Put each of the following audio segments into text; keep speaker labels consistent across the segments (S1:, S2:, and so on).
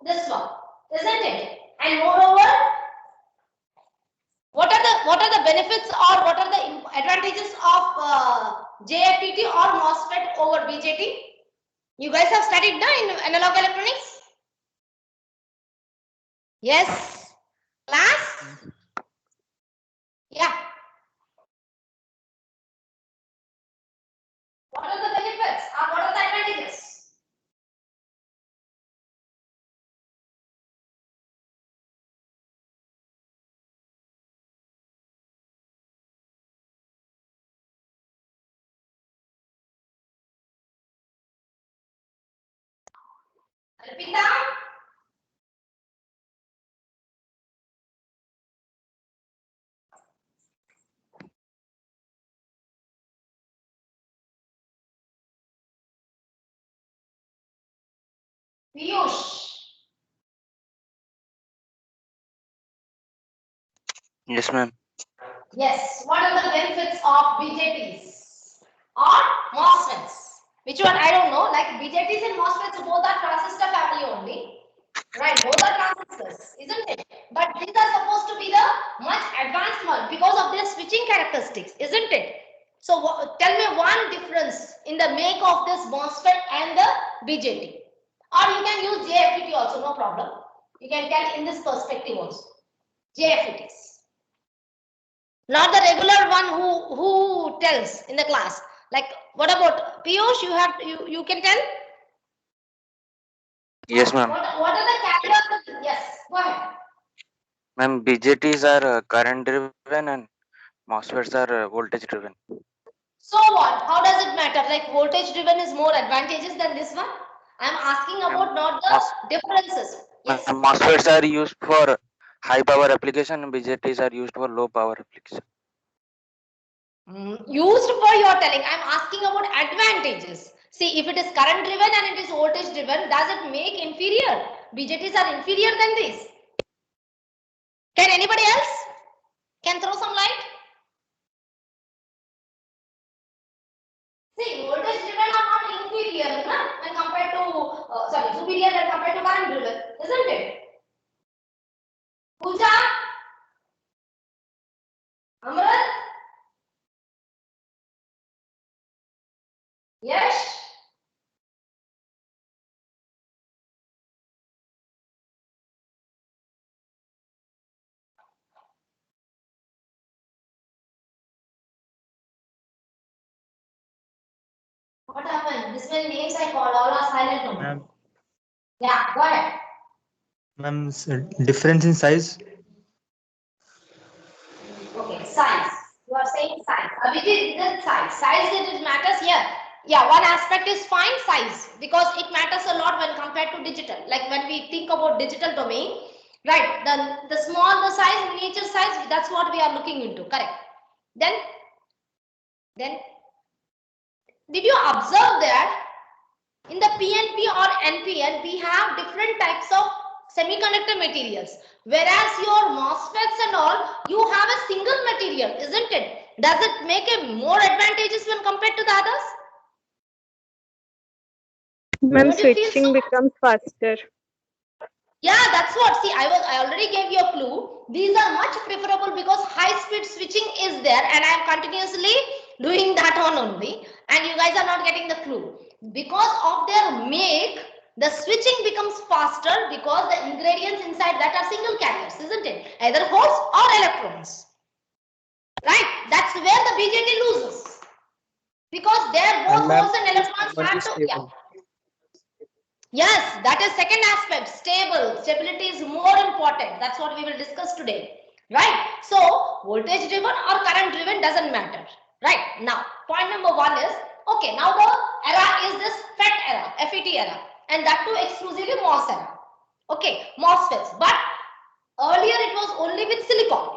S1: this one, isn't it? And moreover, what are the benefits or what are the advantages of JFET or MOSFET over BJT? You guys have studied now in analog electronics? Yes. Class? Yeah. What are the benefits or what are the advantages? Arpita? Piyush?
S2: Yes, ma'am.
S1: Yes. What are the benefits of BJTs or MOSFETs? Which one? I don't know. Like BJTs and MOSFETs both are transistor family only. Right, both are transistors, isn't it? But these are supposed to be the much advanced one because of their switching characteristics, isn't it? So tell me one difference in the make of this MOSFET and the BJT. Or you can use JFET also, no problem. You can tell in this perspective also. JFETs. Not the regular one who tells in the class. Like what about Piyush? You can tell?
S2: Yes, ma'am.
S1: What are the characteristics? Yes, go ahead.
S2: Ma'am, BJTs are current driven and MOSFETs are voltage driven.
S1: So what? How does it matter? Like voltage driven is more advantageous than this one? I am asking about not the differences. Yes.
S2: MOSFETs are used for high power application and BJTs are used for low power application.
S1: Used for your telling. I am asking about advantages. See, if it is current driven and it is voltage driven, does it make inferior? BJTs are inferior than this. Can anybody else? Can throw some light? See, voltage driven are not inferior when compared to, superior when compared to current driven, isn't it? Pooja? Amrit? Yes? What happened? This many names I called, all are silent only.
S3: Ma'am,
S1: Yeah, go ahead.
S3: ma'am, difference in size.
S1: Okay, size. You are saying size. Abhijit, this size. Size it matters here. Yeah, one aspect is fine size because it matters a lot when compared to digital. Like when we think about digital domain, right? The small the size, miniature size, that's what we are looking into. Correct. Then did you observe that in the PNP or NPN we have different types of semiconductor materials, whereas your MOSFETs and all you have a single material, isn't it? Does it make a more advantageous when compared to the others?
S4: Ma'am,
S1: Don't you feel
S4: switching
S1: so?
S4: becomes faster.
S1: Yeah, that's what. See, I already gave you a clue. These are much preferable because high speed switching is there, and I am continuously doing that one only. And you guys are not getting the clue because of their make. The switching becomes faster because the ingredients inside that are single carriers, isn't it? Either holes or electrons. Right? That's where the BJT loses because their both holes and electrons have to. Yeah. Yes, that is second aspect. Stability is more important. That's what we will discuss today. Right? So, voltage driven or current driven doesn't matter. Right? Now, point number one is, okay, now the era is this FET era, FET era, and that too exclusively MOS era. Okay, MOSFETs. But earlier it was only with silicon.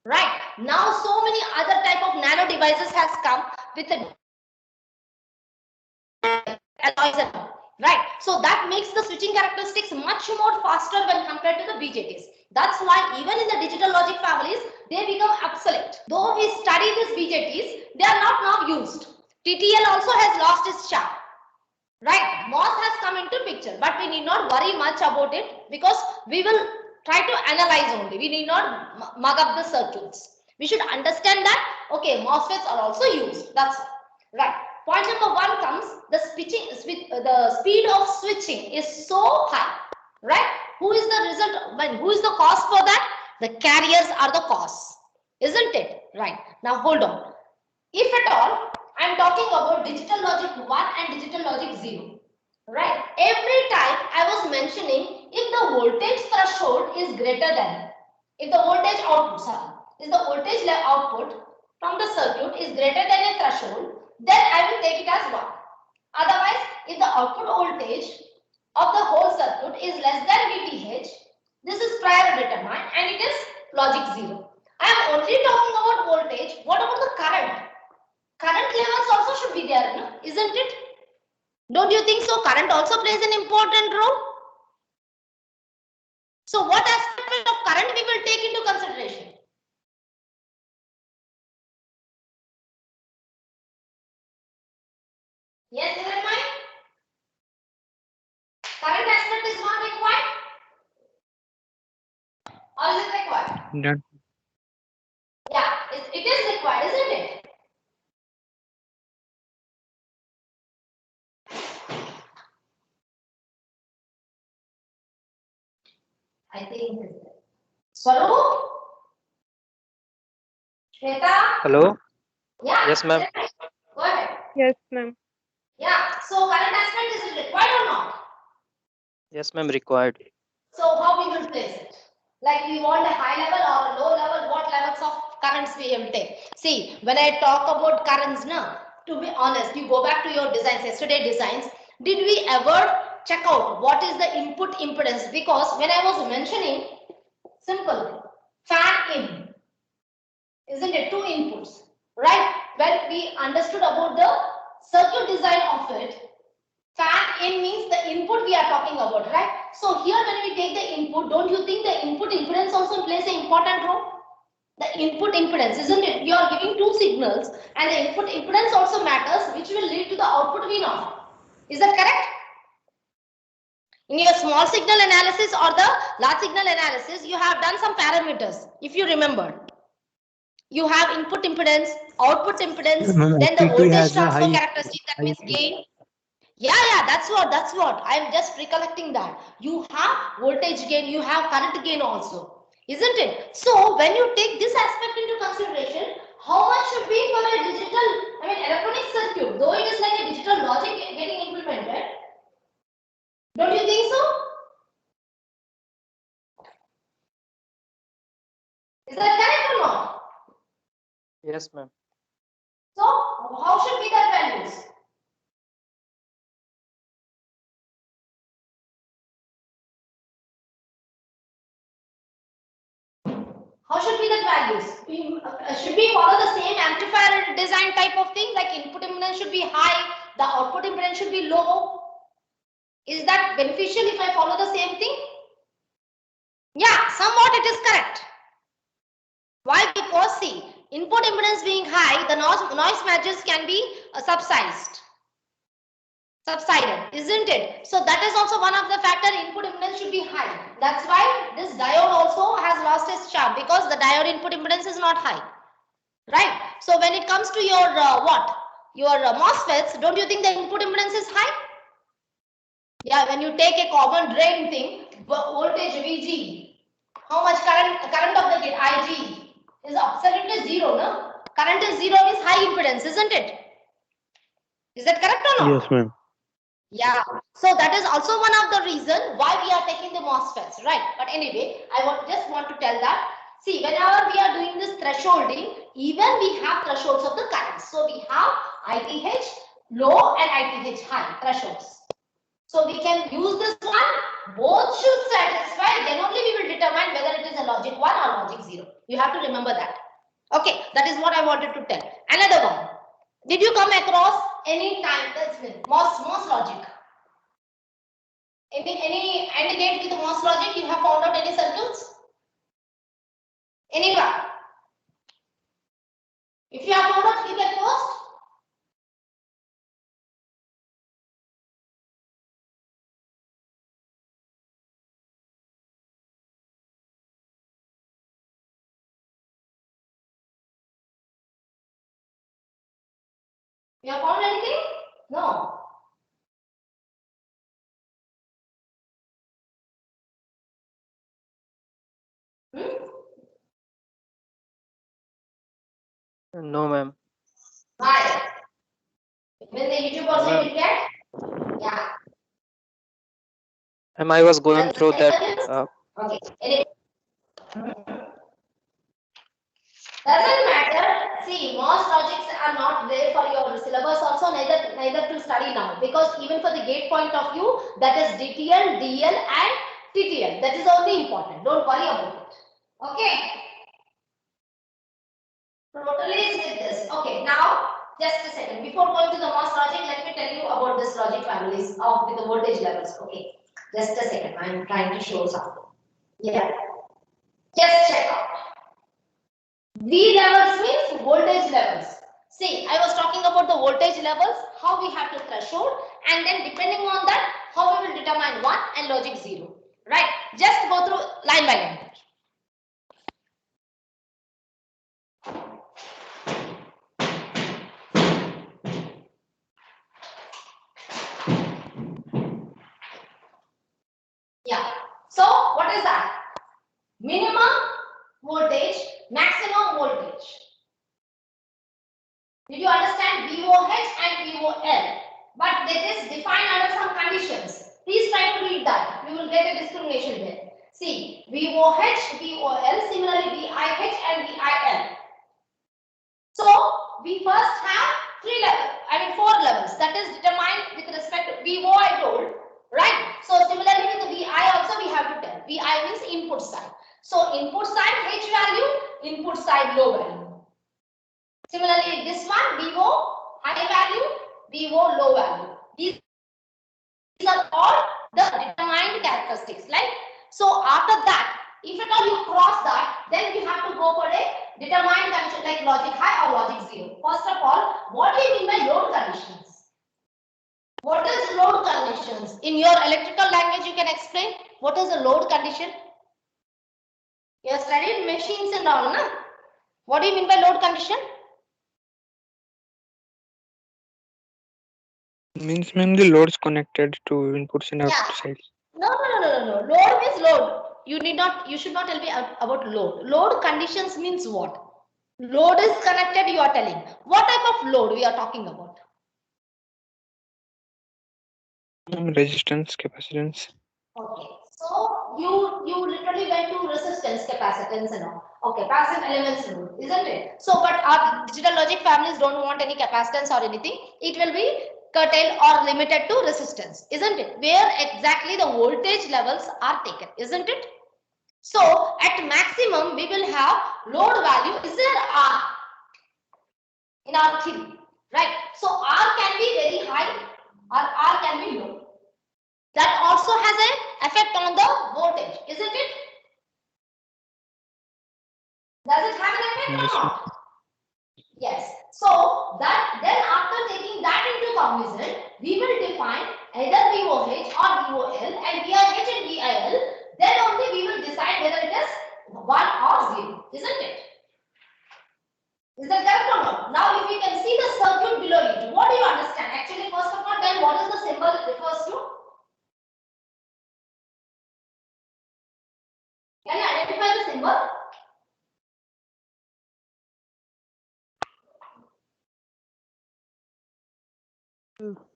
S1: Right? Now, so many other type of nano devices has come with a alloys and all. Right, so that makes the switching characteristics much more faster when compared to the BJTs. That's why even in the digital logic families, they become obsolete. Though we study these BJTs, they are not now used. TTL also has lost its charm. Right, MOS has come into picture. picture, but we need not worry much about it because we will try to analyze only. We need not mug up the circuits. We should understand that, okay, MOSFETs are also used. That's right. Point number 1 comes, the speed of switching is so high, right? Who is the result? Who is the cause for that? The carriers are the cause, isn't it? Right. Now hold on. If at all, I am talking about digital logic 1 and digital logic 0. Right. Every time I was mentioning, if the voltage threshold is greater than, if the voltage output, if the voltage output from the circuit is greater than a threshold, then I will take it as 1. Otherwise, if the output voltage of the whole circuit is less than VTH, this is prior determined and it is logic 0. I am only talking about voltage. What about the current? Current levels also should be there, no? Isn't it? Don't you think so? Current also plays an important role. So what aspect of current we will take into consideration? Yes, is it mine? Current aspect is not required? Or is it required?
S3: No.
S1: Yeah, it is required, isn't it? I think Swaroop? Shweta?
S5: Hello?
S1: Yeah.
S5: Yes, ma'am.
S1: Go ahead.
S4: Yes, ma'am.
S1: Yeah. So current aspect is it required or not?
S5: Yes, ma'am, required.
S1: So how we will place it? Like we want a high level or a low level, what levels of currents we will take? See, when I talk about currents now, to be honest, you go back to your designs, yesterday designs, did we ever check out what is the input impedance? Because when I was mentioning, simple, fan in, isn't it? 2 inputs, right? When we understood about the circuit design of it, fan in means the input we are talking about, right? So here when we take the input, don't you think the input impedance also plays an important role? The input impedance, isn't it? You are giving 2 signals and the input impedance also matters, which will lead to the output V naught. Is that correct? In your small signal analysis or the large signal analysis, you have done some parameters, if you remember. You have input impedance, output impedance,
S3: Ma'am,
S1: then the
S3: SP2
S1: voltage
S3: has a
S1: transfer
S3: high.
S1: characteristic, that means gain. Yeah, that's what. I'm just recollecting that. You have voltage gain, you have current gain also, isn't it? So when you take this aspect into consideration, how much should be for a electronic circuit, though it is like a digital logic getting implemented. Don't you think so? Is that correct or not?
S5: Yes, ma'am.
S1: So how should be that values? How should be the values? Should we follow the same amplifier design type of thing, like input impedance should be high, the output impedance should be low? Is that beneficial if I follow the same thing? Yeah, somewhat it is correct. Why? Because see, input impedance being high, the noise matches can be subsided, isn't it? So that is also one of the factor, input impedance should be high. That's why this diode also has lost its charm, because the diode input impedance is not high, right? So when it comes to your MOSFETs, don't you think the input impedance is high? Yeah, when you take a common drain thing, voltage VG, how much current of the gate IG is absolutely zero, no? Current is zero means high impedance, isn't it? Is that correct or not?
S3: Yes, ma'am.
S1: Yeah, so that is also one of the reason why we are taking the MOSFETs, right? But anyway, just want to tell that, see, whenever we are doing this thresholding, even we have thresholds of the currents. So we have ITH low and ITH high thresholds. So we can use this one, both should satisfy, then only we will determine whether it is a logic 1 or logic 0. You have to remember that. Okay, that is what I wanted to tell. Another one. Did you come across any time, that's MOS logic? Any AND gate with MOS logic, you have found out any circuits? Anyone? If you have found out, give it first. You have found anything? No. Hmm?
S5: No, ma'am.
S1: Why? When the YouTube also
S5: Ma'am.
S1: you will get? Yeah.
S5: Ma'am, I was going
S1: And the
S5: through that.
S1: second is, okay. Doesn't matter. See, most logics are not there for your syllabus also, neither to study now, because even for the gate point of view, that is DTL, DL and TTL. That is only important. Don't worry about it. Okay. Totally is with this. Okay, now just a second. Before going to the MOS logic, let me tell you about this logic families of with the voltage levels. Okay, just a second. I'm trying to show something. Yeah, just check out. V levels means voltage levels. See, I was talking about the voltage levels, how we have to threshold, and then depending on that, how we will determine 1 and logic 0. Right? Just go through line by line. Yeah. So, what is that? Minimum voltage, maximum voltage. Did you understand VOH and VOL? But that is defined under some conditions. Please try to read that. You will get a discrimination there. See, VOH, VOL, similarly VIH and VIL. So, we first have 4 levels. That is determined with respect to VO I told. Right? So, similarly with the VI also we have to tell. VI means input side. So, input side H value, input side low value. Similarly, this one VO high value, VO low value. These are all the determined characteristics. Like so, after that, if at all you cross that, then you have to go for a determined condition like logic high or logic 0. First of all, what do you mean by load conditions? What is load conditions? In your electrical language, you can explain what is a load condition. You have studied machines and all, na? What do you mean by load condition?
S6: Means ma'am the loads connected to inputs and outsides.
S1: No. Load means load. You should not tell me about load. Load conditions means what? Load is connected, you are telling. What type of load we are talking about?
S6: Resistance, capacitance.
S1: Okay. So you literally went to resistance, capacitance and all. Okay, passive elements load, isn't it? So, but our digital logic families don't want any capacitance or anything. It will be curtailed or limited to resistance, isn't it? Where exactly the voltage levels are taken, isn't it? So at maximum we will have load value is there R in our theory, right? So R can be very high or R can be low. That also has an effect on the voltage, isn't it? Does it have an effect
S6: Yes,
S1: or not? Yes. So that then after taking that into cognizance, we will define either VOH or VOL and VIH and VIL. Then only we will decide whether it is 1 or 0, isn't it? Is that correct or not? Now, if you can see the circuit below it, what do you understand? Actually, first of all, then what is the symbol it refers to? Can you identify the symbol?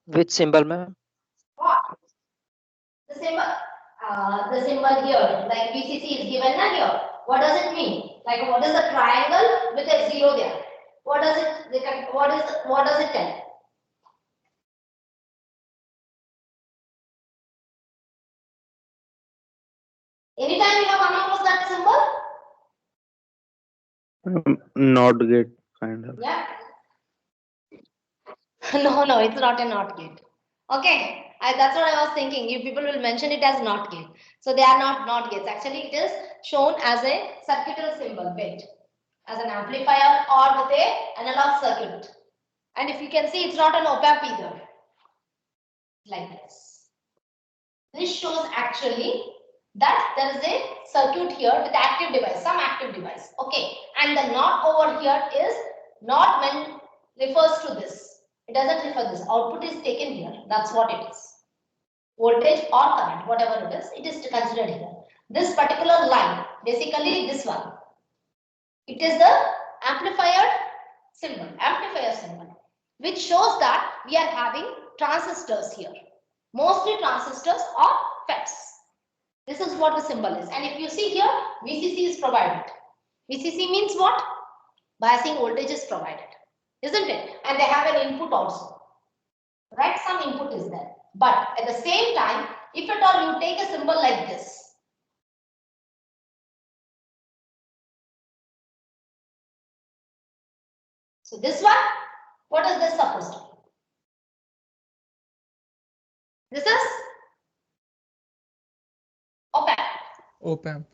S5: Which symbol, ma'am?
S1: What? The symbol here, like VCC is given na here. What does it mean? Like what is the triangle with a 0 there? What does it? What does it tell? Anytime you have come across that symbol?
S6: Not gate kind of.
S1: Yeah. No, it's not a NOT gate. Okay, that's what I was thinking. You people will mention it as NOT gate. So they are not NOT gates. Actually, it is shown as a circuital symbol, wait, as an amplifier or with a analog circuit. And if you can see, it's not an op-amp either. Like this. This shows actually that there is a circuit here with active device, some active device. Okay, and the NOT over here is not when refers to this. It doesn't refer this. Output is taken here. That's what it is. Voltage or current, whatever it is considered here. This particular line, basically this one, it is the amplifier symbol, which shows that we are having transistors here. Mostly transistors or FETs. This is what the symbol is. And if you see here, VCC is provided. VCC means what? Biasing voltage is provided, isn't it? And they have an input also. Right? Some input is there. But at the same time, if at all you take a symbol like this, so this one, what is this supposed to be? This is op-amp.
S3: Op-amp.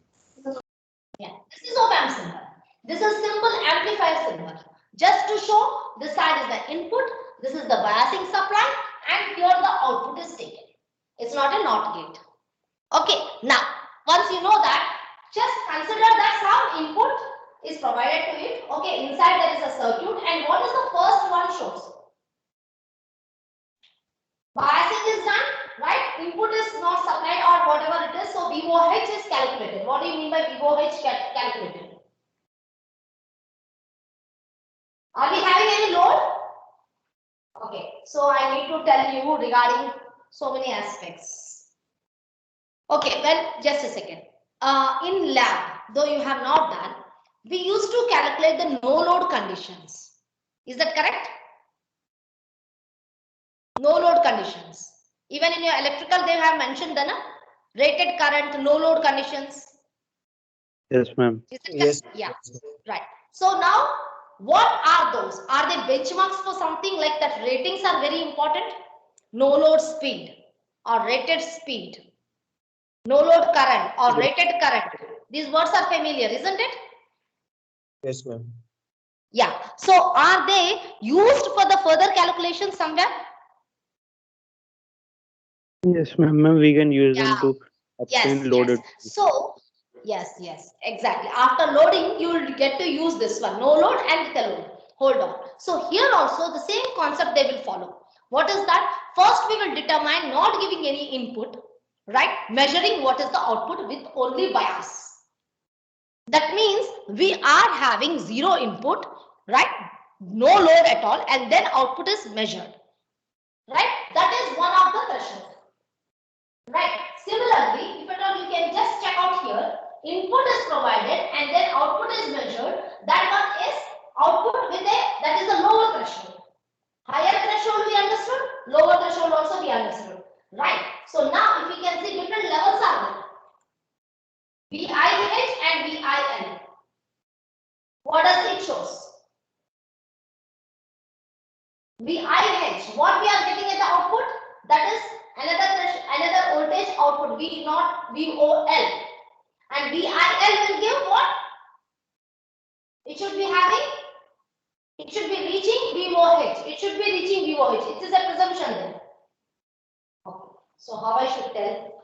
S1: Yeah, this is op-amp symbol. This is simple amplifier symbol. Just to show this side is the input, this is the biasing supply, and here the output is taken. It's not a NOT gate. Okay, now once you know that, just consider that some input is provided to it. Okay, inside there is a circuit, and what is the first one shows? Biasing is done, right? Input is not supplied or whatever it is, so VOH is calculated. What do you mean by VOH calculated? Are we having any load? Okay, so I need to tell you regarding so many aspects. Okay, well, just a second. In lab, though you have not done, we used to calculate the no load conditions. Is that correct? No load conditions. Even in your electrical, they have mentioned the rated current, no load conditions.
S7: Yes, ma'am.
S3: Yes.
S1: Yeah, right. So now, what are those? Are they benchmarks for something like that? Ratings are very important. No load speed or rated speed. No load current or rated current. These words are familiar, isn't it?
S3: Yes, ma'am.
S1: Yeah. So are they used for the further calculation somewhere?
S7: Yes, ma'am. We can use them
S1: Yeah.
S7: to obtain
S1: Yes.
S7: loaded.
S1: So yes, exactly. After loading, you will get to use this one. No load and with a load. Hold on. So here also the same concept they will follow. What is that? First we will determine not giving any input, right? Measuring what is the output with only bias. That means we are having zero input, right? No load at all, and then output is measured, right? That is one of the thresholds, right? Similarly, if at all you can just check out here, input is provided and then output is measured. That one is output with that is the lower threshold. Higher threshold we understood, lower threshold also we understood, right? So now if we can see different levels are there. VIH and VIL. What does it shows? VIH, what we are getting at the output? That is another voltage output, V not VOL. And VIL will give what? It should be reaching VOH. It should be reaching VOH. It is a presumption there. Okay. So how I should tell?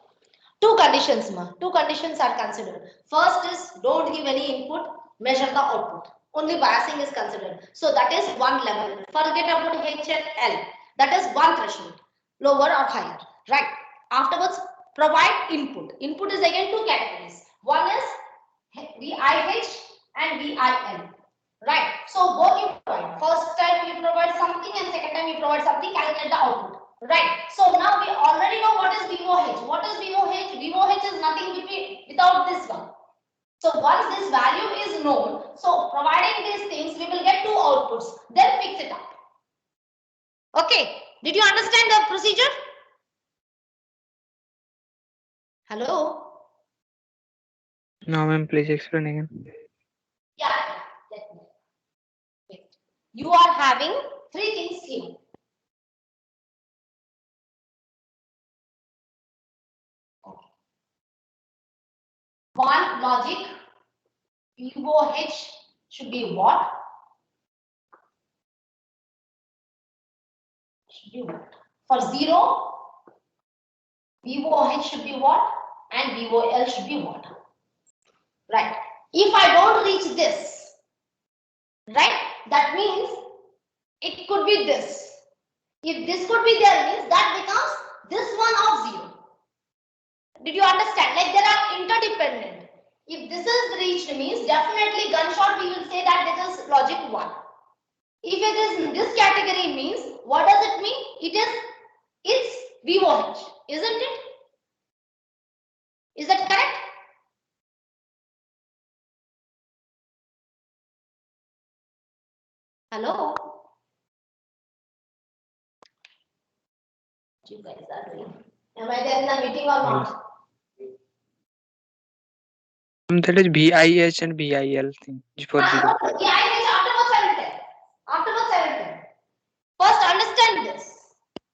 S1: Two conditions, ma. Two conditions are considered. First is don't give any input, measure the output. Only biasing is considered. So that is one level. Forget about H and L. That is one threshold, lower or higher, right? Afterwards, provide input. Input is again two categories. One is VIH and VIL, right? So both you provide. First time you provide something and second time you provide something, calculate the output. Right. So now we already know what is VOH. What is VOH? VOH is nothing without this one. So once this value is known, so providing these things, we will get two outputs. Then fix it up. Okay. Did you understand the procedure? Hello?
S6: No, ma'am, please explain again.
S1: Yeah. Let me. Wait. You are having three things here. One logic, VOH should be what? Should be what? For 0, VOH should be what? And VOL should be what? Right. If I don't reach this, right, that means it could be this. If this could be there means that becomes this one of 0. Did you understand? Like they are interdependent. If this is reached means definitely gunshot we will say that this is logic 1. If it is in this category means what does it mean? It's VOH, isn't it? Is that correct? Hello? You guys are doing. Am I there in the meeting or not?
S6: That is VIH and VIL thing for zero.
S1: Yeah, I reach afterwards I will tell. Afterwards I will tell. First understand this.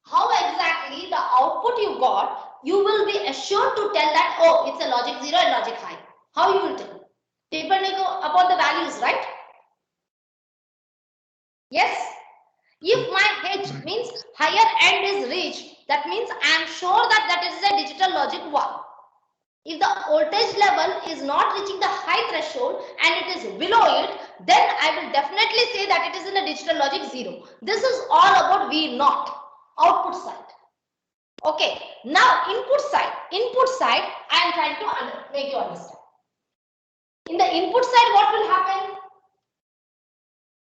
S1: How exactly the output you got, you will be assured to tell that, oh, it's a logic 0 and logic high. How you will tell? Depending upon the values, right? Yes? If my H means higher end is reached, that means I am sure that that is a digital logic 1. If the voltage level is not reaching the high threshold and it is below it, then I will definitely say that it is in a digital logic 0. This is all about V naught, output side. Okay, now input side. Input side, I am trying to make you understand. In the input side, what will happen?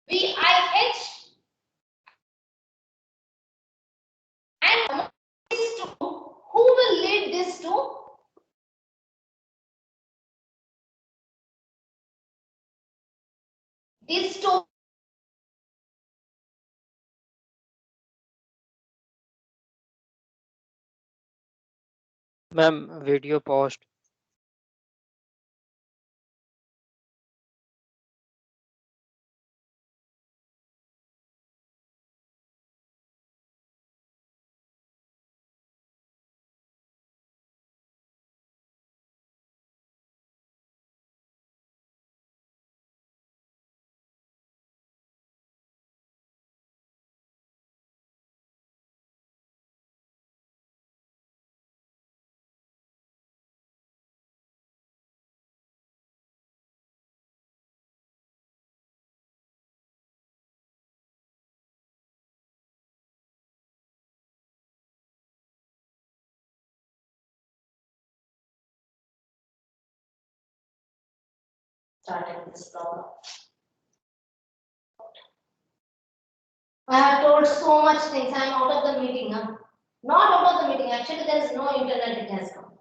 S1: VIH and these two, who will lead this to? These two.
S5: Ma'am, video paused.
S1: Started this problem. I have told so much things. I am out of the meeting. Huh? Not out of the meeting. Actually, there is no internet. It has come.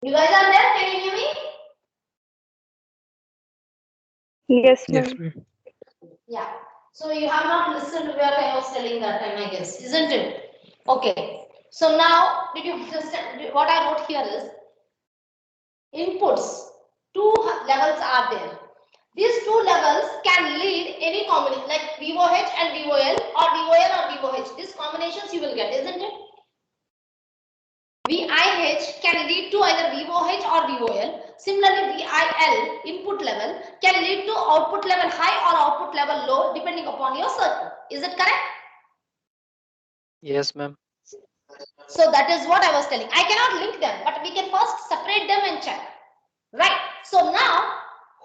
S1: You guys are there? Can you hear me?
S4: Yes,
S6: Yes,
S4: ma'am.
S6: ma'am.
S1: Yeah. So you have not listened to what I was telling that time, I guess, isn't it? Okay. So now, did you understand? What I wrote here is inputs. Two levels are there. These two levels can lead any combination like VOH and VOL or VOL or VOH. These combinations you will get, isn't it? VIH can lead to either VOH or VOL. Similarly, VIL input level can lead to output level high or output level low depending upon your circuit. Is it correct?
S5: Yes, ma'am.
S1: So that is what I was telling. I cannot link them, but we can first separate them and check. Right. So now,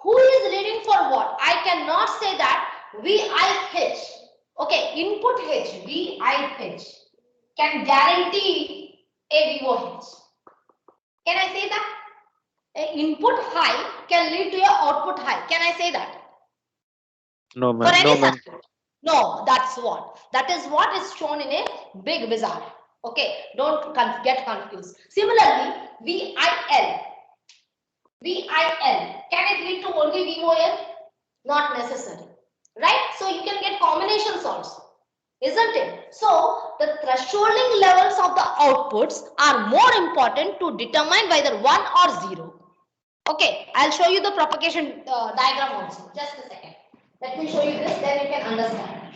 S1: who is leading for what? I cannot say that VIH. Okay, input H, VIH can guarantee a VOH. Can I say that? A input high can lead to your output high. Can I say that?
S7: No,
S1: For
S7: ma'am.
S1: any
S5: No, ma'am.
S1: circuit? No, that's what. That is what is shown in a big wizard. Okay, don't get confused. Similarly, VIL. VIL. Can it lead to only VOL? Not necessary. Right? So you can get combinations also. Isn't it? So the thresholding levels of the outputs are more important to determine whether 1 or 0. Okay, I'll show you the propagation diagram also. Just a second. Let me show you this, then you can understand.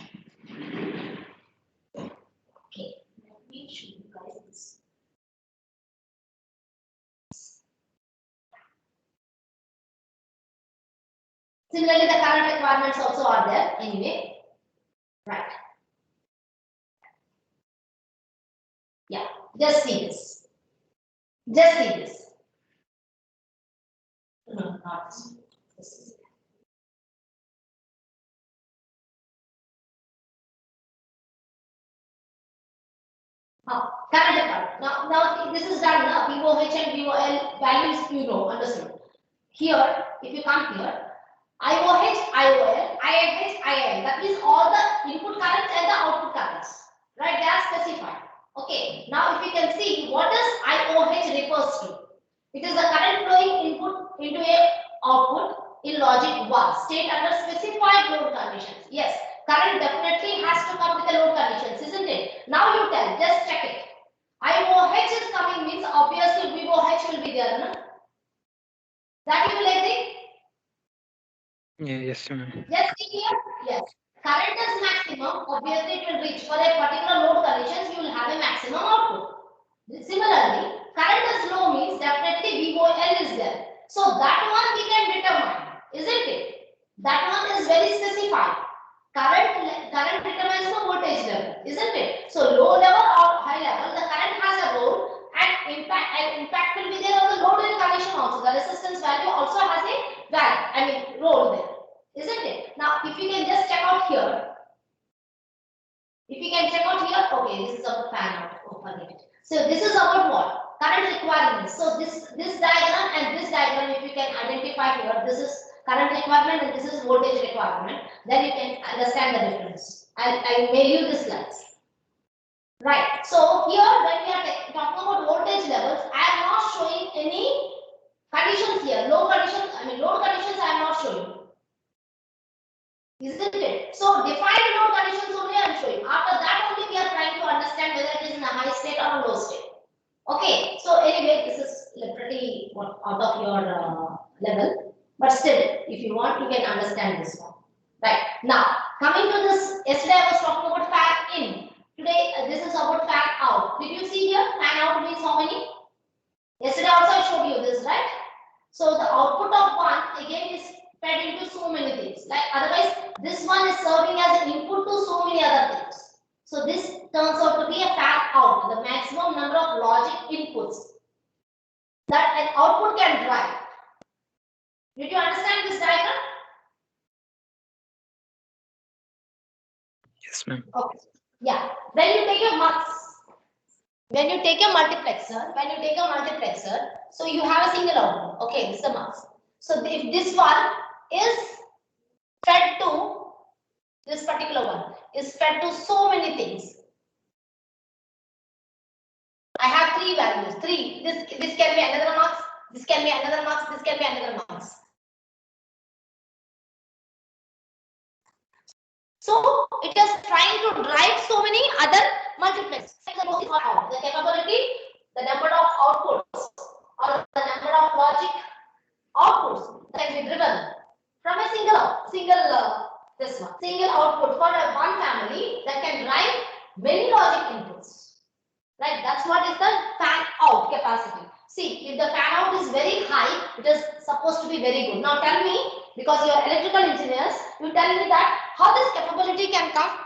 S1: Okay, let me show you guys this. Similarly, the current requirements also are there anyway. Right. Yeah, just see this. Just see this. No, not this. This is Current account. Now this is done. Now VOH and VOL values you know, understood. Here, if you come here, IOH, IOL, IFH, IIL. That means all the input currents and the output currents. Right? They are specified. Okay. Now, if you can see, what does IOH refers to? It is the current flowing input into a output in logic 1. State under specified load conditions. Yes, current definitely has to come with the load conditions, isn't it? Now you tell, just check it. IOH is coming means obviously VOH will be there. No? That you will agree?
S6: Yes, ma'am.
S1: Yes, see here? Yes. Current is maximum, obviously it will reach for a particular load conditions, you will have a maximum output. Similarly, current is low means definitely VOL is there. So that one we can determine, isn't it? That one is very specified. Current determines the voltage level, isn't it? So low level or high level, the current has a role and impact will be there on the load and condition also. The resistance value also has a value, role there, isn't it? Now, if you can just check out here, okay, this is about fan out. Oh, forget it. So this is about what? Current requirements. So this diagram and this diagram, if you can identify here, this is current requirement and this is voltage requirement, then you can understand the difference. I mail you the slides. Right. So here, when we are talking about voltage levels, I am not showing any conditions here. Load conditions I am not showing. Isn't it? So defined load conditions only I am showing. After that only we are trying to understand whether it is in a high state or a low state. Okay. So anyway, this is pretty out of your level, but still, if you want, you can understand this one. Right. Now, coming to this, yesterday I was talking about fan in. Today, this is about fan out. Did you see here? Fan out means how many? Yesterday also I showed you this, right? So the output of one again is fed into so many things. Like otherwise, this one is serving as an input to so many other things. So this turns out to be a fan out, the maximum number of logic inputs that an output can drive. Did you understand this diagram?
S6: Yes, ma'am.
S1: Okay. Yeah. When you take a multiplexer, so you have a single output. Okay, this is the mux. So if this one is fed to this particular one is fed to so many things. I have three values. This can be another mux. This can be another mux. This can be another mux. So it is trying to drive so many other multiplexers. The capability, the number of outputs, or the number of logic outputs that can be driven from a single output for one family that can drive many logic inputs. Right? That's what is the fan out capacity. See, if the fan out is very high, it is supposed to be very good. Now tell me, because you are electrical engineers, you tell me that how this capability can come.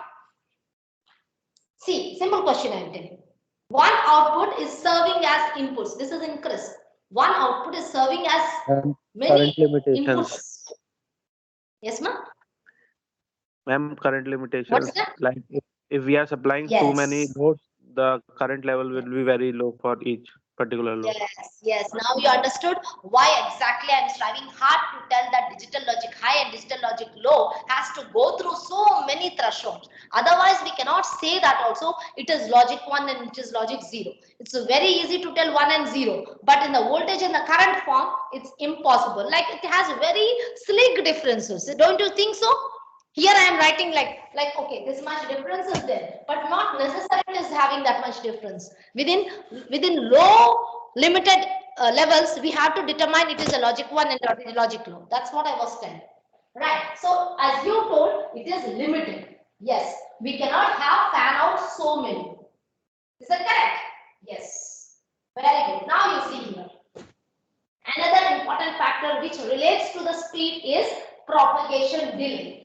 S1: See, simple question I am telling you. One output is serving as inputs. This is in CRISP. One output is serving as many inputs. Yes, ma'am.
S7: Ma'am, current limitations.
S1: What's that?
S7: Like if we are supplying too many loads, the current level will be very low for each particular load.
S1: Yes. Now you understood why exactly I am striving hard to tell that digital logic high and digital logic low has to go through so many thresholds. Otherwise, we cannot say that also it is logic 1 and it is logic 0. It's very easy to tell 1 and 0, but in the voltage and the current form, it's impossible. Like it has very sleek differences. Don't you think so? Here I am writing like okay, this much difference is there, but not necessarily is having that much difference. Within low limited levels, we have to determine it is a logic 1 and a logic low. That's what I was telling. Right. So as you told, it is limited. Yes, we cannot have fan out so many. Is that correct? Yes. Very good. Now you see here. Another important factor which relates to the speed is propagation delay.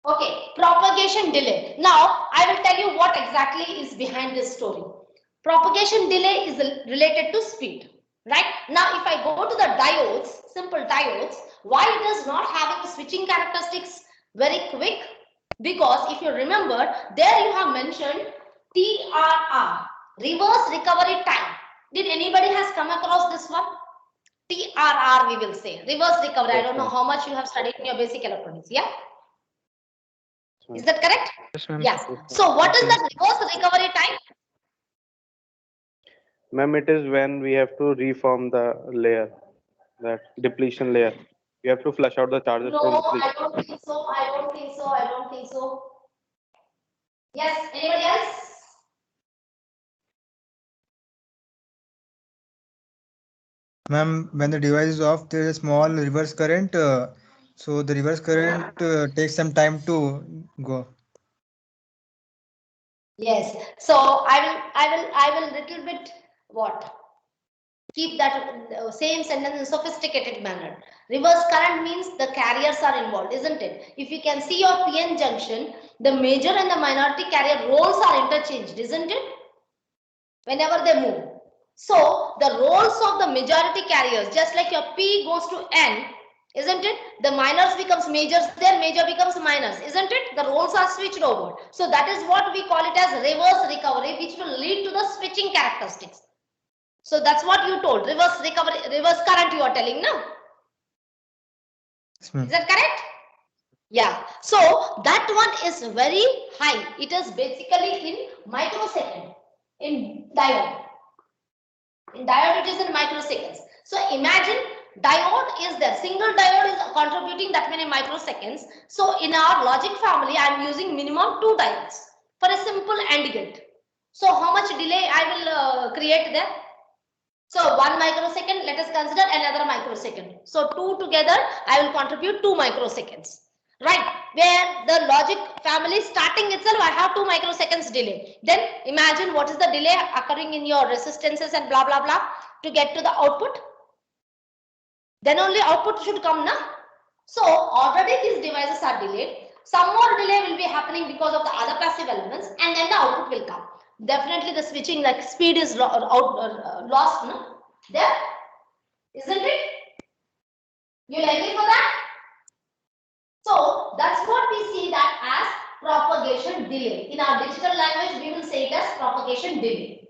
S1: Okay, propagation delay. Now, I will tell you what exactly is behind this story. Propagation delay is related to speed, right? Now, if I go to the diodes, simple diodes, why it is not having switching characteristics very quick? Because if you remember, there you have mentioned TRR, reverse recovery time. Did anybody has come across this one? TRR we will say, reverse recovery. I don't know how much you have studied in your basic electronics, yeah? Is that correct?
S6: Yes, ma'am.
S1: Yes. So what is the reverse recovery time?
S7: Ma'am, it is when we have to reform the layer, that depletion layer. You have to flush out the charges from
S1: No,
S7: depletion.
S1: I don't think so. I don't think so. I don't think so. Yes, anybody else?
S3: Ma'am, when the device is off, there is a small reverse current. So the reverse current takes some time to go.
S1: Yes. So I will little bit what? Keep that same sentence in sophisticated manner. Reverse current means the carriers are involved, isn't it? If you can see your PN junction, the major and the minority carrier roles are interchanged, isn't it? Whenever they move. So the roles of the majority carriers, just like your P goes to N, isn't it? The minors becomes majors, their major becomes minors, isn't it? The roles are switched over. So that is what we call it as reverse recovery, which will lead to the switching characteristics. So that's what you told, reverse recovery, reverse current you are telling now.
S3: Yes, ma'am.
S1: Is that correct? Yeah. So that one is very high. It is basically in microsecond in diode. In diode, it is in microseconds. So imagine diode is there. Single diode is contributing that many microseconds. So in our logic family, I am using minimum 2 diodes for a simple AND gate. So how much delay I will create there? So 1 microsecond, let us consider another microsecond. So 2 together, I will contribute 2 microseconds. Right, where the logic family starting itself, I have 2 microseconds delay. Then imagine what is the delay occurring in your resistances and blah, blah, blah to get to the output. Then only output should come now. So already these devices are delayed. Some more delay will be happening because of the other passive elements, and then the output will come. Definitely the switching like speed is lost, no? There, isn't it? You'll agree for that? So that's what we see that as propagation delay. In our digital language, we will say it as propagation delay.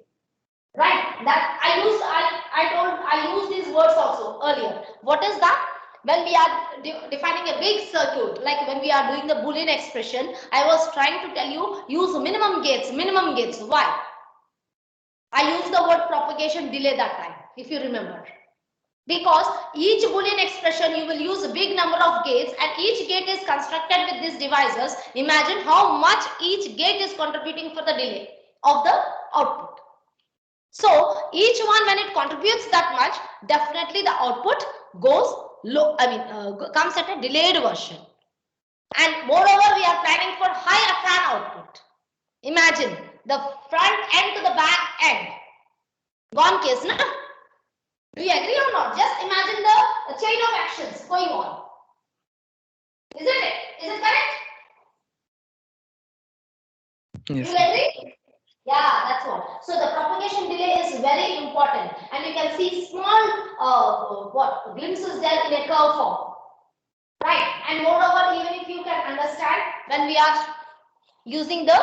S1: Right? That I used these words also earlier. What is that? When we are defining a big circuit, like when we are doing the Boolean expression, I was trying to tell you use minimum gates, minimum gates. Why? I used the word propagation delay that time, if you remember. Because each Boolean expression you will use a big number of gates, and each gate is constructed with these devices. Imagine how much each gate is contributing for the delay of the output. So each one, when it contributes that much, definitely the output goes low, comes at a delayed version. And moreover, we are planning for high fan output. Imagine the front end to the back end. Gone case, na? Do you agree or not? Just imagine the chain of actions going on. Isn't it? Is it correct?
S3: Yes.
S1: You agree? Yeah, that's what. So the propagation delay is very important, and you can see small glimpses there in a curve form, right? And moreover, even if you can understand when we are using the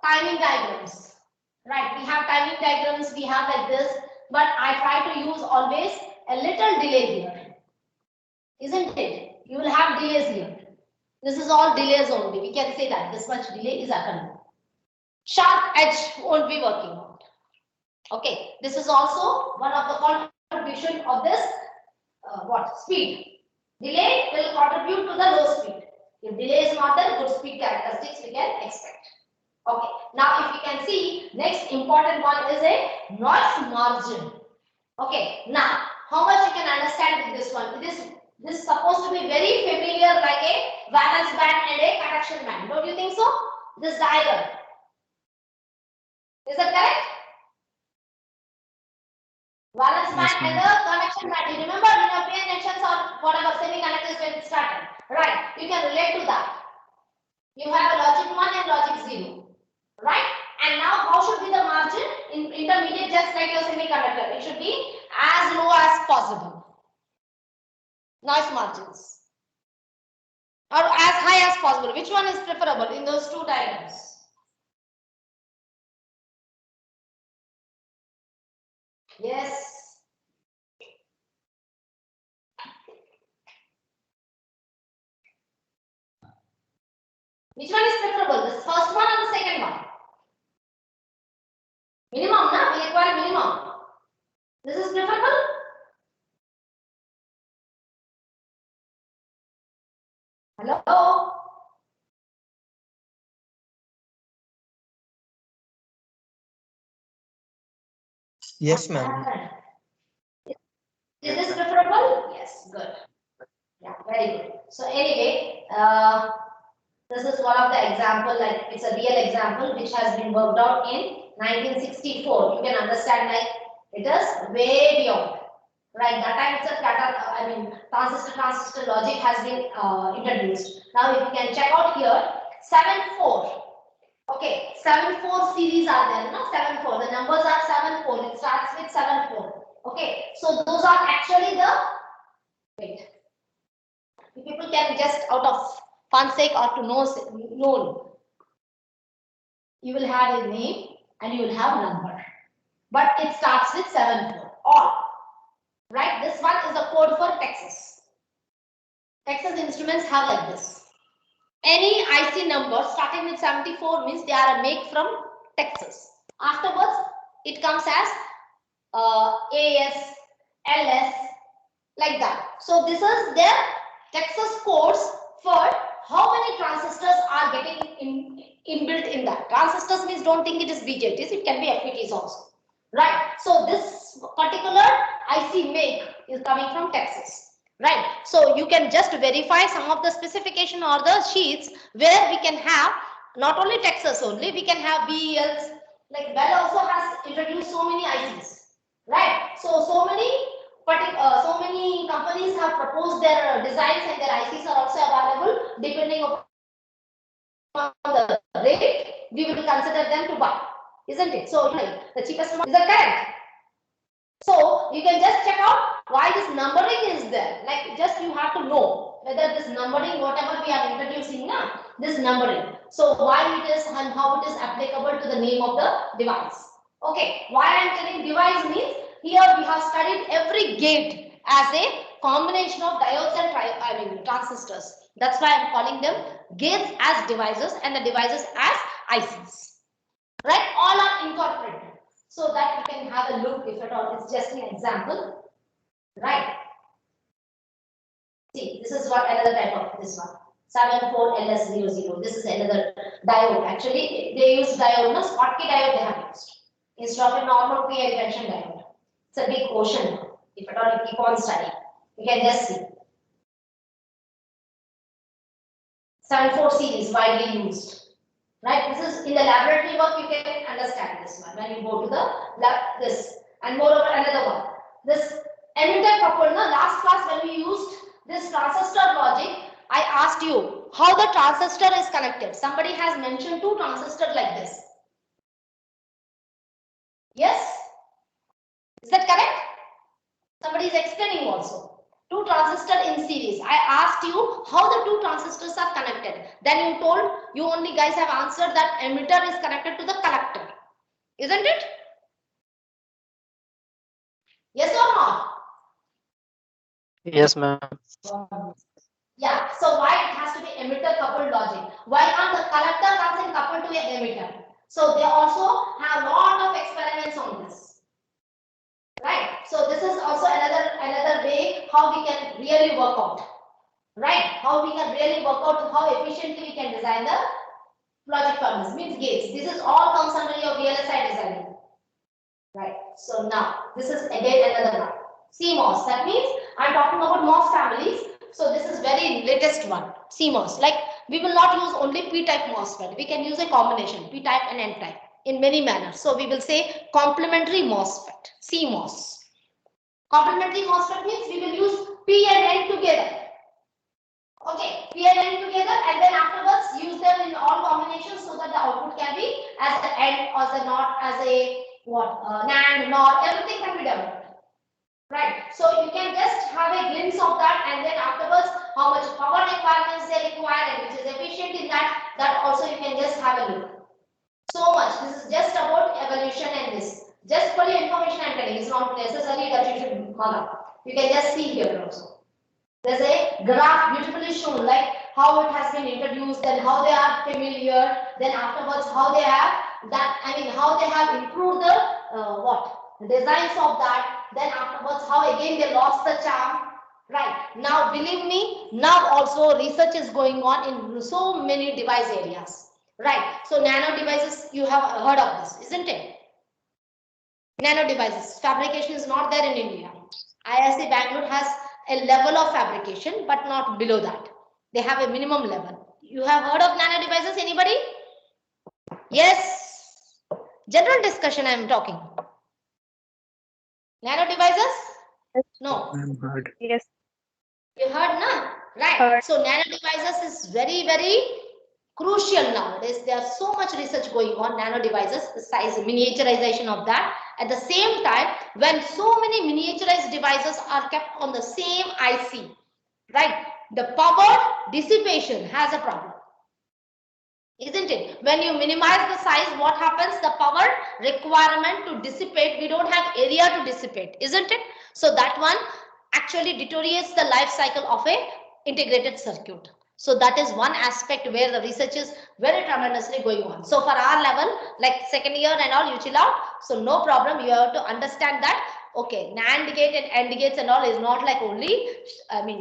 S1: timing diagrams, right? We have timing diagrams, we have like this, but I try to use always a little delay here, isn't it? You will have delays here. This is all delays only. We can say that this much delay is occurring. Sharp edge won't be working out. Okay, this is also one of the contribution of this speed. Delay will contribute to the low speed. If delay is not there, good speed characteristics we can expect. Okay, now if you can see, next important one is a noise margin. Okay, now how much you can understand with this one? This is supposed to be very familiar, like a valence band and a conduction band. Don't you think so? This diagram. Is that correct? Valence band and the conduction band. You remember in your PN junctions or whatever semiconductors when it started. Right. You can relate to that. You have a logic 1 and logic 0. Right? And now how should be the margin in intermediate, just like your semiconductor? It should be as low as possible. Noise margins. Or as high as possible. Which one is preferable in those two diagrams? Yes. Which one is preferable? The first one or the second one? Minimum, na? We require minimum. This is preferable? Hello?
S3: Yes, ma'am.
S1: Is this preferable? Yes, good. Yeah, very good. So anyway, this is one of the example, like it's a real example which has been worked out in 1964. You can understand like it is way beyond. Right, that time it's a transistor logic has been introduced. Now if you can check out here, 7-4. Okay, 7-4 series are there, no? 7-4. The numbers are 7-4. It starts with 7-4. Okay, so those are actually the wait. People can just out of fun sake or to know, you will have a name and you will have number, but it starts with 7-4. All right. This one is the code for Texas. Texas Instruments have like this. Any IC number starting with 74 means they are a make from Texas. Afterwards, it comes as AS, LS, like that. So this is their Texas codes for how many transistors are getting inbuilt in that. Transistors means don't think it is BJTs, it can be FETs also. Right. So this particular IC make is coming from Texas. Right. So you can just verify some of the specification or the sheets where we can have not only Texas only, we can have BELs. Like Bell also has introduced so many ICs. Right. So many companies have proposed their designs and their ICs are also available depending upon the rate. We will consider them to buy, isn't it? So the cheapest one, is that correct? So you can just check out why this numbering is there. Like just you have to know whether this numbering, whatever we are introducing now, this numbering. So why it is and how it is applicable to the name of the device. Okay, why I am telling device means here we have studied every gate as a combination of diodes and transistors. That's why I am calling them gates as devices and the devices as ICs. Right? All are incorporated. So that you can have a look if at all. It's just an example. Right? See, this is what another type of this one. 74LS00. This is another diode. Actually, they use diode, no Schottky diode they have used instead of a normal PI junction diode. It's a big ocean. If at all you keep on studying, you can just see. 74 series widely used. Right, this is in the laboratory work. You can understand this one when you go to the lab. This and moreover another one. This emitter coupled. Now, last class when we used this transistor logic, I asked you how the transistor is connected. Somebody has mentioned two transistors like this. Yes, is that correct? Somebody is explaining also. Two transistors in series. I asked you how the two transistors are connected. Then you told, you only guys have answered that emitter is connected to the collector. Isn't it? Yes or not?
S5: Yes, ma'am.
S1: Yeah. So why it has to be emitter coupled logic? Why can't the collector comes in coupled to an emitter? So they also have a lot of experiments on this. Right. So this is also another way how we can really work out. Right. How we can really work out how efficiently we can design the logic furnace, means gates. This is all comes under your VLSI design. Right. So now this is again another one. CMOS. That means I'm talking about MOS families. So this is very latest one. CMOS. Like we will not use only P-type MOSFET. We can use a combination P-type and N-type in many manners. So we will say complementary MOSFET. CMOS. Complementary MOSFET means we will use P and N together. Okay, P and N together, and then afterwards use them in all combinations so that the output can be as an AND, as a NOT, as a what, NAND, NOR, everything can be developed. Right. So you can just have a glimpse of that, and then afterwards how much power requirements they require and which is efficient in that also you can just have a look. So much. This is just about evolution and this. Just for your information, I'm telling. It's not necessary that you should call up. You can just see here also. There's a graph beautifully shown, like how it has been introduced, then how they are familiar, then afterwards how they have that. I mean, how they have improved the designs of that. Then afterwards, how again they lost the charm. Right now, believe me, now also research is going on in so many device areas. Right. So nano devices, you have heard of this, isn't it? Nano devices fabrication is not there in India. IISc Bangalore has a level of fabrication, but not below that. They have a minimum level. You have heard of nano devices? Anybody? Yes. General discussion I am talking. Nano devices? No.
S6: I'm heard.
S4: Yes.
S1: You heard, na? Right.
S4: Heard.
S1: So nano devices is very, very crucial nowadays. There's so much research going on nano devices, the size, miniaturization of that. At the same time, when so many miniaturized devices are kept on the same IC, right? The power dissipation has a problem. Isn't it? When you minimize the size, what happens? The power requirement to dissipate, we don't have area to dissipate, isn't it? So that one actually deteriorates the life cycle of a integrated circuit. So that is one aspect where the research is very tremendously going on. So for our level, like second year and all, you chill out. So no problem. You have to understand that. Okay, NAND gate and AND gates and all is not like only,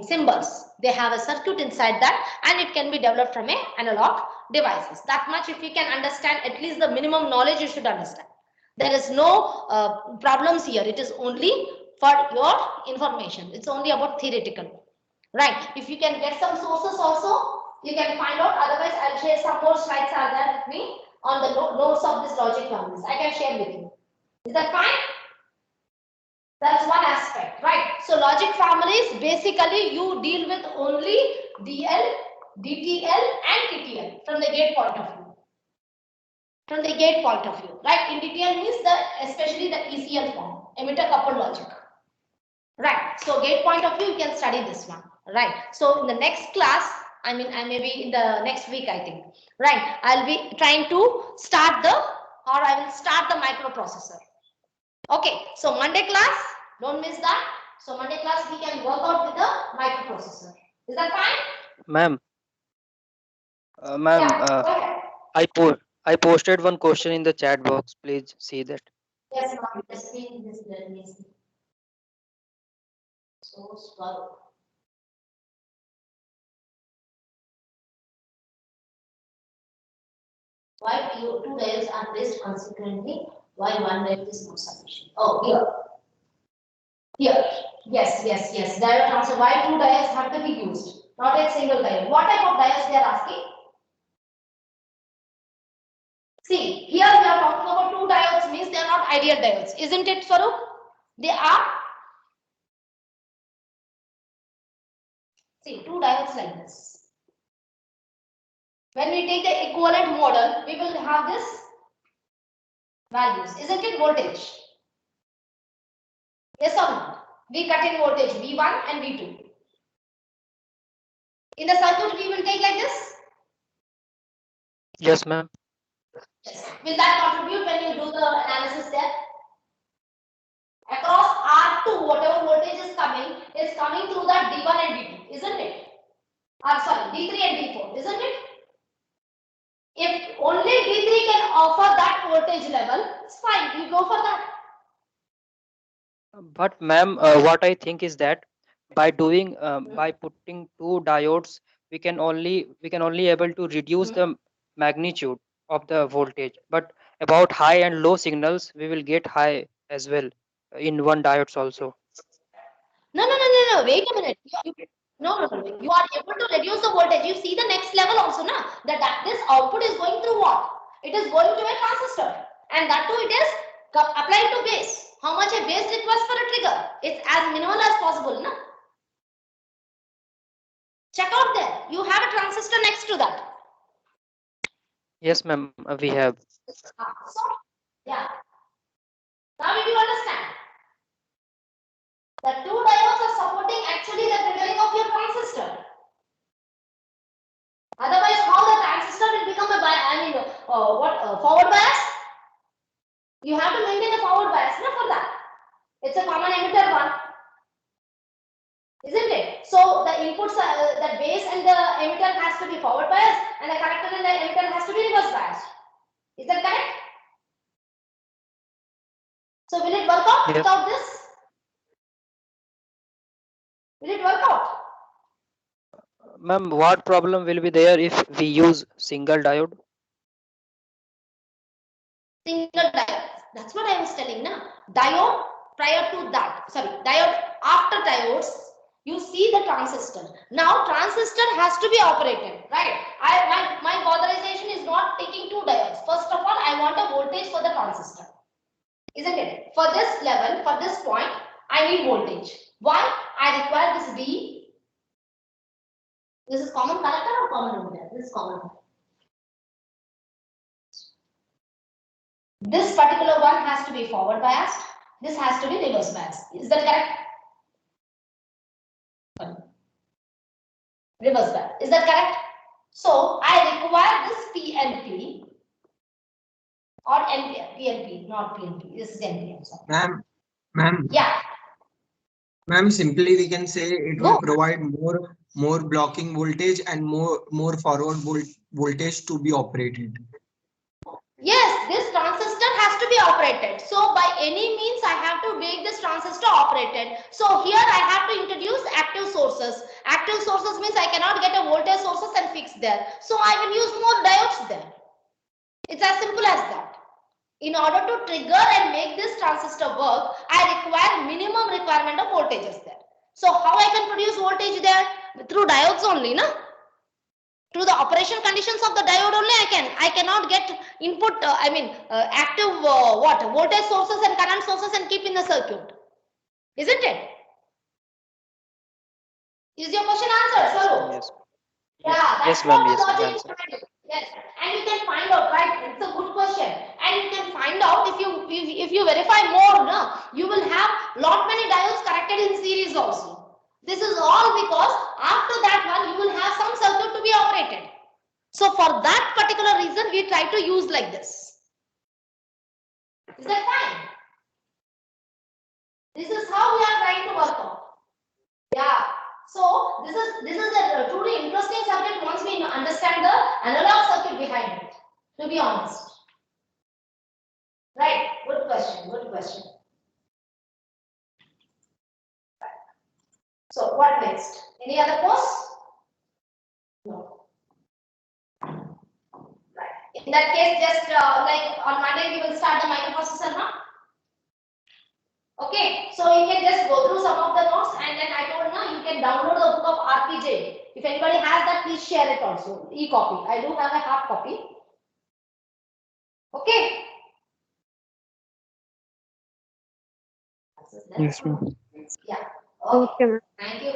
S1: symbols. They have a circuit inside that, and it can be developed from a analog devices. That much, if you can understand, at least the minimum knowledge you should understand. There is no problems here. It is only for your information. It's only about theoretical. Right. If you can get some sources also, you can find out. Otherwise, I'll share some more slides are there with me on the notes of this logic families. I can share with you. Is that fine? That's one aspect, right? So logic families, basically you deal with only DL, DTL and TTL from the gate point of view. From the gate point of view, right? In DTL means especially the ECL form, emitter coupled logic. Right. So gate point of view, you can study this one. Right. So in the next class, I maybe in the next week, I think. Right. I'll be trying to start I will start the microprocessor. Okay. So Monday class, don't miss that. So Monday class, we can work out with the microprocessor. Is that fine?
S5: Ma'am,
S1: Yeah. Go ahead.
S5: I posted one question in the chat box. Please see that.
S1: Yes, ma'am. Let me see. So slow. Why two layers are placed consequently? Why one layer is not sufficient? Oh, here. Here. Yes. Diode transfer. Why two diodes have to be used? Not a single diode. What type of diodes they are asking? See, here we are talking about two diodes, means they are not ideal diodes. Isn't it, Swaroop? They are. See, two diodes like this. When we take the equivalent model, we will have this values. Isn't it voltage? Yes or no? We cut in voltage V1 and V2. In the circuit, we will take like this.
S5: Yes, ma'am.
S1: Yes. Will that contribute when you do the analysis there? Across R2, whatever voltage is coming through that D1 and D2, isn't it? Sorry, D3 and D4, isn't it? If only D3 can offer that voltage level, it's fine. You go for that.
S5: But ma'am, what I think is that by putting two diodes, we can only able to reduce the magnitude of the voltage. But about high and low signals, we will get high as well in one diodes also.
S1: No. Wait a minute. No. You are able to reduce the voltage. You see the next level also, na? That this output is going through what? It is going to a transistor, and that too it is applied to base. How much a base requires for a trigger? It's as minimal as possible, na? Check out there. You have a transistor next to that.
S5: Yes, ma'am, we have.
S1: So, yeah. Now did you understand? The two diodes are supporting actually the triggering of your transistor. Otherwise, how the transistor will become a forward bias? You have to maintain a forward bias. inputs, the base and the emitter has to be forward biased, and the collector and the emitter has to be reverse biased. Is that correct? So will it work out
S5: Yes.
S1: without this? Will it work out?
S5: Ma'am, what problem will be there if we use single diode?
S1: Single diode. That's what I was telling now. Diode prior to that. Sorry, diode after diodes. You see the transistor. Now transistor has to be operated, right? My authorization is not taking two diodes. First of all, I want a voltage for the transistor. Isn't it? For this level, for this point, I need voltage. Why? I require this B. This is common collector or common emitter? This is common. This particular one has to be forward biased. This has to be reverse biased. Is that correct? Reverse biased. Is that correct? So I require this PNP or PNP, not PNP. This is NPN.
S8: Ma'am.
S1: Yeah.
S8: Ma'am, simply we can say it
S1: Go.
S8: will provide more blocking voltage and more forward voltage to be operated.
S1: Yes, this transistor has to be operated. So by any means I have to make this transistor operated. So here I have to introduce active sources. Active sources means I cannot get a voltage sources and fix there. So I will use more diodes there. It's as simple as that. In order to trigger and make this transistor work, I require minimum requirement of voltages there. So how I can produce voltage there? Through diodes only, no? Through the operation conditions of the diode only I cannot get input active voltage sources and current sources and keep in the circuit, isn't it? Is your question answered, Saru?
S5: Yes.
S1: Yeah, that's
S5: Yes,
S1: what
S5: ma'am.
S1: the
S5: Yes,
S1: logic
S5: answer.
S1: behind it. Yes, and you can find out, right? It's a good question, and you can find out if you verify more, no, you will have lot many diodes connected in series also. This is all because after that one you will have some circuit to be operated. So for that particular reason, we try to use like this. Is that fine? This is how we are trying to work on. Yeah. So this is a truly interesting subject once we understand the analog circuit behind it. To be honest. Right. Good question. Good question. So what next? Any other course? No. In that case, just like on Monday, we will start the microprocessor now. Okay, so you can just go through some of the notes, and then I told you, you can download the book of RPJ. If anybody has that, please share it also. E-copy. I do have a hard copy. Okay.
S6: Yes, ma'am.
S1: Yeah.
S4: Okay, ma'am.
S1: Thank you.